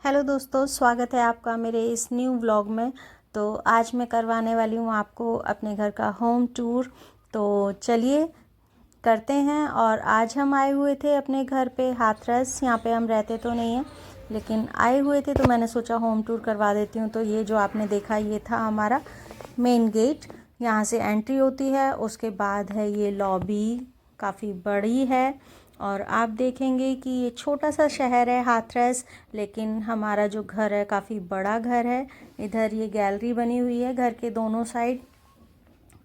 Hello दोस्तों, स्वागत है आपका मेरे इस न्यू व्लॉग में। तो आज मैं करवाने वाली हूँ आपको अपने घर का होम टूर। तो चलिए करते हैं। और आज हम आए हुए थे अपने घर पे हाथरस। यहाँ पे हम रहते तो नहीं हैं, लेकिन आए हुए थे तो मैंने सोचा होम टूर करवा देती हूँ। तो ये जो आपने देखा ये था हमारा मेन गेट। यहाँ से एंट्री होती है, उसके बाद है ये लॉबी, काफ़ी बड़ी है। और आप देखेंगे कि ये छोटा सा शहर है हाथरस, लेकिन हमारा जो घर है काफ़ी बड़ा घर है। इधर ये गैलरी बनी हुई है घर के दोनों साइड,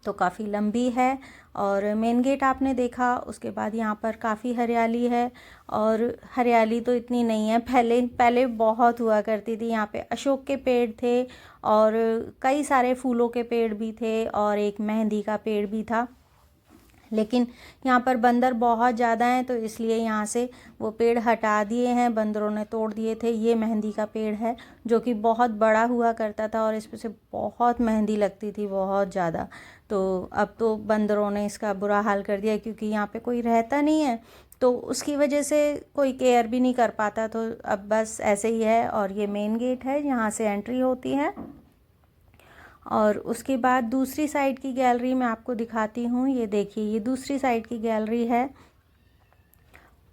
तो काफ़ी लंबी है। और मेन गेट आपने देखा, उसके बाद यहाँ पर काफ़ी हरियाली है। और हरियाली तो इतनी नहीं है, पहले पहले बहुत हुआ करती थी। यहाँ पे अशोक के पेड़ थे और कई सारे फूलों के पेड़ भी थे और एक मेहंदी का पेड़ भी था। लेकिन यहाँ पर बंदर बहुत ज़्यादा हैं, तो इसलिए यहाँ से वो पेड़ हटा दिए हैं, बंदरों ने तोड़ दिए थे। ये मेहंदी का पेड़ है जो कि बहुत बड़ा हुआ करता था और इसमें से बहुत मेहंदी लगती थी, बहुत ज़्यादा। तो अब तो बंदरों ने इसका बुरा हाल कर दिया, क्योंकि यहाँ पे कोई रहता नहीं है, तो उसकी वजह से कोई केयर भी नहीं कर पाता। तो अब बस ऐसे ही है। और ये मेन गेट है, यहाँ से एंट्री होती है। और उसके बाद दूसरी साइड की गैलरी मैं आपको दिखाती हूँ। ये देखिए, ये दूसरी साइड की गैलरी है।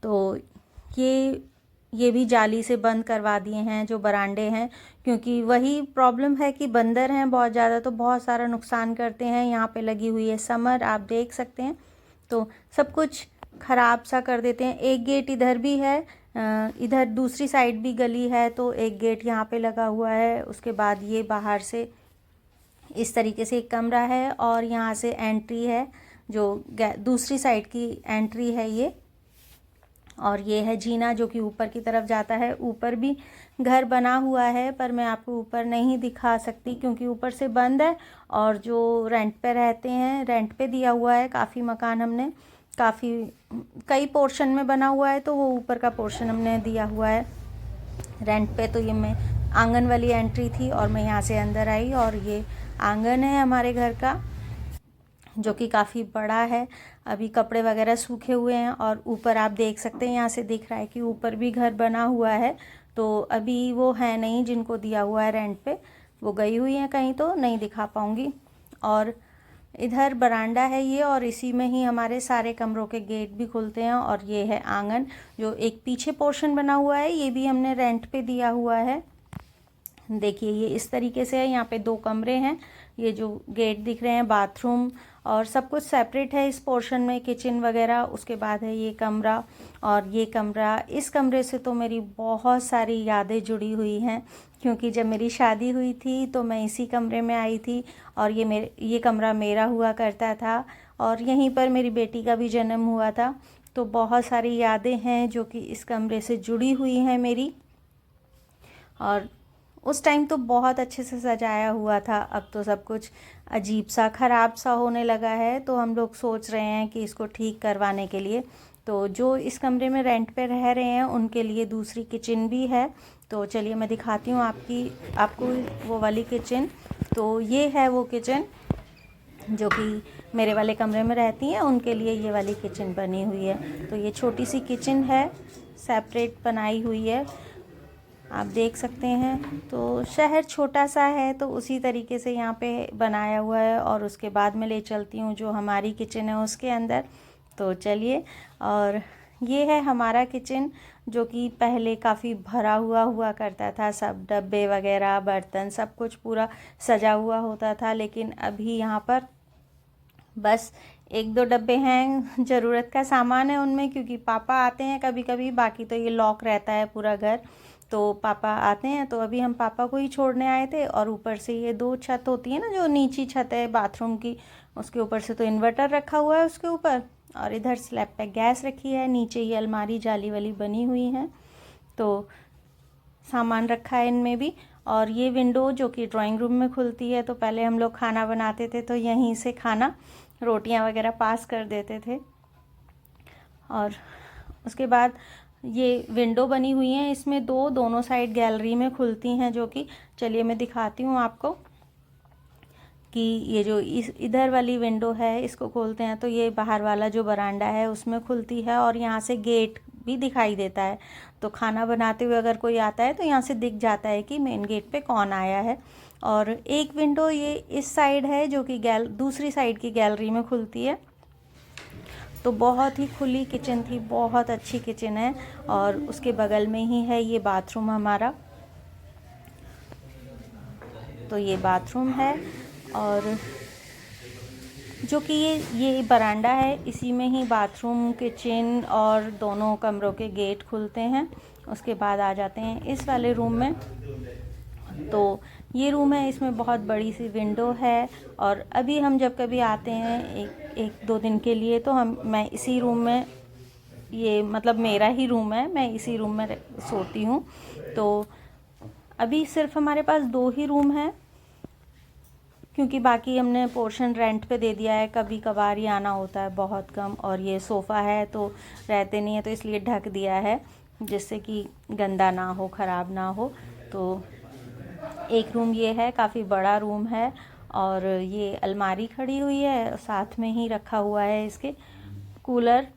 तो ये भी जाली से बंद करवा दिए हैं जो बरांडे हैं, क्योंकि वही प्रॉब्लम है कि बंदर हैं बहुत ज़्यादा, तो बहुत सारा नुकसान करते हैं। यहाँ पे लगी हुई है समर, आप देख सकते हैं, तो सब कुछ ख़राब सा कर देते हैं। एक गेट इधर भी है, इधर दूसरी साइड भी गली है, तो एक गेट यहाँ पे लगा हुआ है। उसके बाद ये बाहर से इस तरीके से एक कमरा है और यहाँ से एंट्री है, जो दूसरी साइड की एंट्री है ये। और ये है जीना जो कि ऊपर की तरफ जाता है। ऊपर भी घर बना हुआ है, पर मैं आपको ऊपर नहीं दिखा सकती क्योंकि ऊपर से बंद है। और जो रेंट पे रहते हैं, रेंट पे दिया हुआ है काफ़ी मकान हमने, काफ़ी कई पोर्शन में बना हुआ है, तो वो ऊपर का पोर्शन हमने दिया हुआ है रेंट पे। तो ये मैं आंगन वाली एंट्री थी और मैं यहाँ से अंदर आई, और ये आंगन है हमारे घर का जो कि काफ़ी बड़ा है। अभी कपड़े वगैरह सूखे हुए हैं और ऊपर आप देख सकते हैं, यहाँ से दिख रहा है कि ऊपर भी घर बना हुआ है। तो अभी वो है नहीं जिनको दिया हुआ है रेंट पे, वो गई हुई हैं कहीं, तो नहीं दिखा पाऊँगी। और इधर बरांडा है ये, और इसी में ही हमारे सारे कमरों के गेट भी खुलते हैं। और ये है आंगन, जो एक पीछे पोर्शन बना हुआ है, ये भी हमने रेंट पे दिया हुआ है। देखिए ये इस तरीके से है। यहाँ पे 2 कमरे हैं, ये जो गेट दिख रहे हैं, बाथरूम और सब कुछ सेपरेट है इस पोर्शन में, किचन वगैरह। उसके बाद है ये कमरा और ये कमरा। इस कमरे से तो मेरी बहुत सारी यादें जुड़ी हुई हैं, क्योंकि जब मेरी शादी हुई थी तो मैं इसी कमरे में आई थी, और ये कमरा मेरा हुआ करता था, और यहीं पर मेरी बेटी का भी जन्म हुआ था। तो बहुत सारी यादें हैं जो कि इस कमरे से जुड़ी हुई हैं मेरी। और उस टाइम तो बहुत अच्छे से सजाया हुआ था, अब तो सब कुछ अजीब सा ख़राब सा होने लगा है। तो हम लोग सोच रहे हैं कि इसको ठीक करवाने के लिए, तो जो इस कमरे में रेंट पे रह रहे हैं उनके लिए दूसरी किचन भी है। तो चलिए मैं दिखाती हूँ आपको वो वाली किचन। तो ये है वो किचन जो कि मेरे वाले कमरे में रहती हैं, उनके लिए ये वाली किचन बनी हुई है। तो ये छोटी सी किचन है, सेपरेट बनाई हुई है, आप देख सकते हैं। तो शहर छोटा सा है, तो उसी तरीके से यहाँ पे बनाया हुआ है। और उसके बाद मैं ले चलती हूँ जो हमारी किचन है उसके अंदर। तो चलिए, और ये है हमारा किचन जो कि पहले काफ़ी भरा हुआ करता था, सब डब्बे वगैरह बर्तन सब कुछ पूरा सजा हुआ होता था। लेकिन अभी यहाँ पर बस 1-2 डब्बे हैं, ज़रूरत का सामान है उनमें, क्योंकि पापा आते हैं कभी कभी, बाकी तो ये लॉक रहता है पूरा घर। तो पापा आते हैं, तो अभी हम पापा को ही छोड़ने आए थे। और ऊपर से ये 2 छत होती है ना, जो नीची छत है बाथरूम की, उसके ऊपर से तो इन्वर्टर रखा हुआ है उसके ऊपर, और इधर स्लैब पे गैस रखी है, नीचे ये अलमारी जाली वाली बनी हुई है, तो सामान रखा है इनमें भी। और ये विंडो जो कि ड्राइंग रूम में खुलती है, तो पहले हम लोग खाना बनाते थे तो यहीं से खाना रोटियां वगैरह पास कर देते थे। और उसके बाद ये विंडो बनी हुई हैं, इसमें दोनों साइड गैलरी में खुलती हैं, जो कि चलिए मैं दिखाती हूँ आपको कि ये जो इधर वाली विंडो है इसको खोलते हैं तो ये बाहर वाला जो बरांडा है उसमें खुलती है, और यहाँ से गेट भी दिखाई देता है। तो खाना बनाते हुए अगर कोई आता है तो यहाँ से दिख जाता है कि मेन गेट पे कौन आया है। और एक विंडो ये इस साइड है जो कि दूसरी साइड की गैलरी में खुलती है। तो बहुत ही खुली किचन थी, बहुत अच्छी किचन है। और उसके बगल में ही है ये बाथरूम हमारा। तो ये बाथरूम है और जो कि ये बरांडा है, इसी में ही बाथरूम, किचन और दोनों कमरों के गेट खुलते हैं। उसके बाद आ जाते हैं इस वाले रूम में। तो ये रूम है, इसमें बहुत बड़ी सी विंडो है। और अभी हम जब कभी आते हैं एक दो दिन के लिए तो मैं इसी रूम में, ये मतलब मेरा ही रूम है, मैं इसी रूम में सोती हूँ। तो अभी सिर्फ हमारे पास 2 ही रूम हैं, क्योंकि बाकी हमने पोर्शन रेंट पे दे दिया है। कभी कभार ही आना होता है, बहुत कम। और ये सोफ़ा है तो रहते नहीं है, तो इसलिए ढक दिया है जिससे कि गंदा ना हो, ख़राब ना हो। तो एक रूम ये है, काफ़ी बड़ा रूम है। और ये अलमारी खड़ी हुई है, साथ में ही रखा हुआ है इसके कूलर।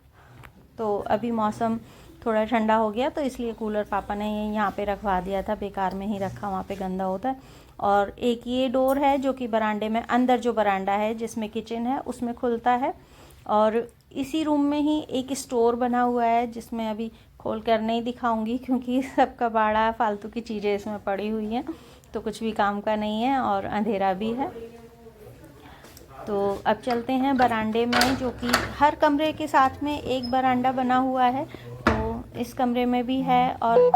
तो अभी मौसम थोड़ा ठंडा हो गया तो इसलिए कूलर पापा ने यहाँ पे रखवा दिया था, बेकार में ही रखा, वहाँ पे गंदा होता है। और एक ये डोर है जो कि बरांडे में, अंदर जो बरांडा है जिसमें किचन है उसमें खुलता है। और इसी रूम में ही एक स्टोर बना हुआ है जिसमें अभी खोल कर नहीं दिखाऊंगी, क्योंकि सब कबाड़ा फालतू की चीज़ें इसमें पड़ी हुई हैं, तो कुछ भी काम का नहीं है और अंधेरा भी है। तो अब चलते हैं बरांडे में, जो कि हर कमरे के साथ में एक बरांडा बना हुआ है। तो इस कमरे में भी है। और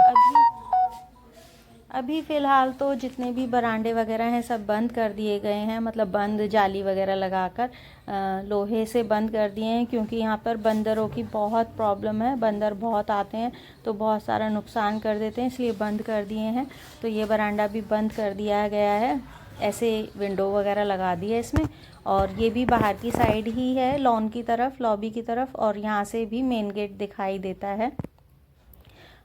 अभी फ़िलहाल तो जितने भी बरांडे वगैरह हैं सब बंद कर दिए गए हैं, मतलब बंद, जाली वगैरह लगाकर लोहे से बंद कर दिए हैं, क्योंकि यहाँ पर बंदरों की बहुत प्रॉब्लम है। बंदर बहुत आते हैं तो बहुत सारा नुकसान कर देते हैं, इसलिए बंद कर दिए हैं। तो ये बरांडा भी बंद कर दिया गया है, ऐसे विंडो वगैरह लगा दी है इसमें। और ये भी बाहर की साइड ही है, लॉन की तरफ, लॉबी की तरफ, और यहाँ से भी मेन गेट दिखाई देता है।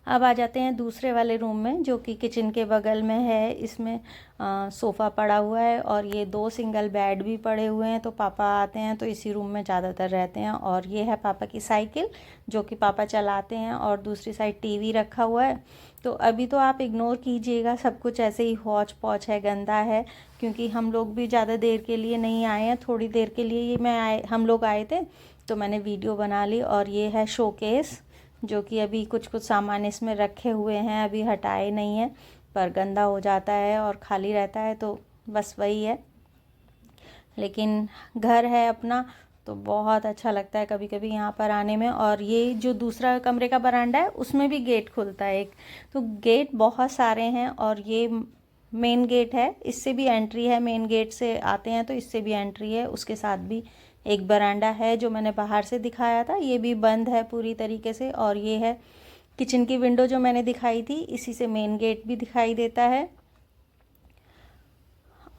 अब आ जाते हैं दूसरे वाले रूम में, जो कि किचन के बगल में है। इसमें सोफ़ा पड़ा हुआ है और ये 2 सिंगल बेड भी पड़े हुए हैं। तो पापा आते हैं तो इसी रूम में ज़्यादातर रहते हैं। और ये है पापा की साइकिल जो कि पापा चलाते हैं, और दूसरी साइड टीवी रखा हुआ है। तो अभी तो आप इग्नोर कीजिएगा, सब कुछ ऐसे ही हौच पौच है, गंदा है, क्योंकि हम लोग भी ज़्यादा देर के लिए नहीं आए हैं, थोड़ी देर के लिए हम लोग आए थे, तो मैंने वीडियो बना ली। और ये है शोकेस, जो कि अभी कुछ सामान इसमें रखे हुए हैं, अभी हटाए नहीं है, पर गंदा हो जाता है और खाली रहता है, तो बस वही है। लेकिन घर है अपना तो बहुत अच्छा लगता है कभी कभी यहाँ पर आने में। और ये जो दूसरा कमरे का बरांडा है उसमें भी गेट खुलता है एक। तो गेट बहुत सारे हैं, और ये मेन गेट है, इससे भी एंट्री है, मेन गेट से आते हैं तो इससे भी एंट्री है। उसके साथ भी एक बरांडा है जो मैंने बाहर से दिखाया था, ये भी बंद है पूरी तरीके से। और ये है किचन की विंडो जो मैंने दिखाई थी, इसी से मेन गेट भी दिखाई देता है।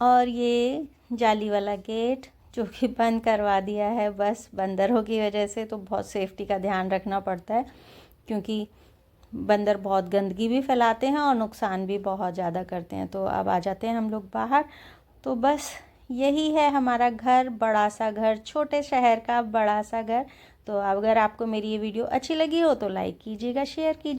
और ये जाली वाला गेट जो कि बंद करवा दिया है, बस बंदरों की वजह से। तो बहुत सेफ्टी का ध्यान रखना पड़ता है, क्योंकि बंदर बहुत गंदगी भी फैलाते हैं और नुकसान भी बहुत ज़्यादा करते हैं। तो अब आ जाते हैं हम लोग बाहर। तो बस यही है हमारा घर, बड़ा सा घर, छोटे शहर का बड़ा सा घर। तो अगर आपको मेरी ये वीडियो अच्छी लगी हो तो लाइक कीजिएगा, शेयर कीजिए।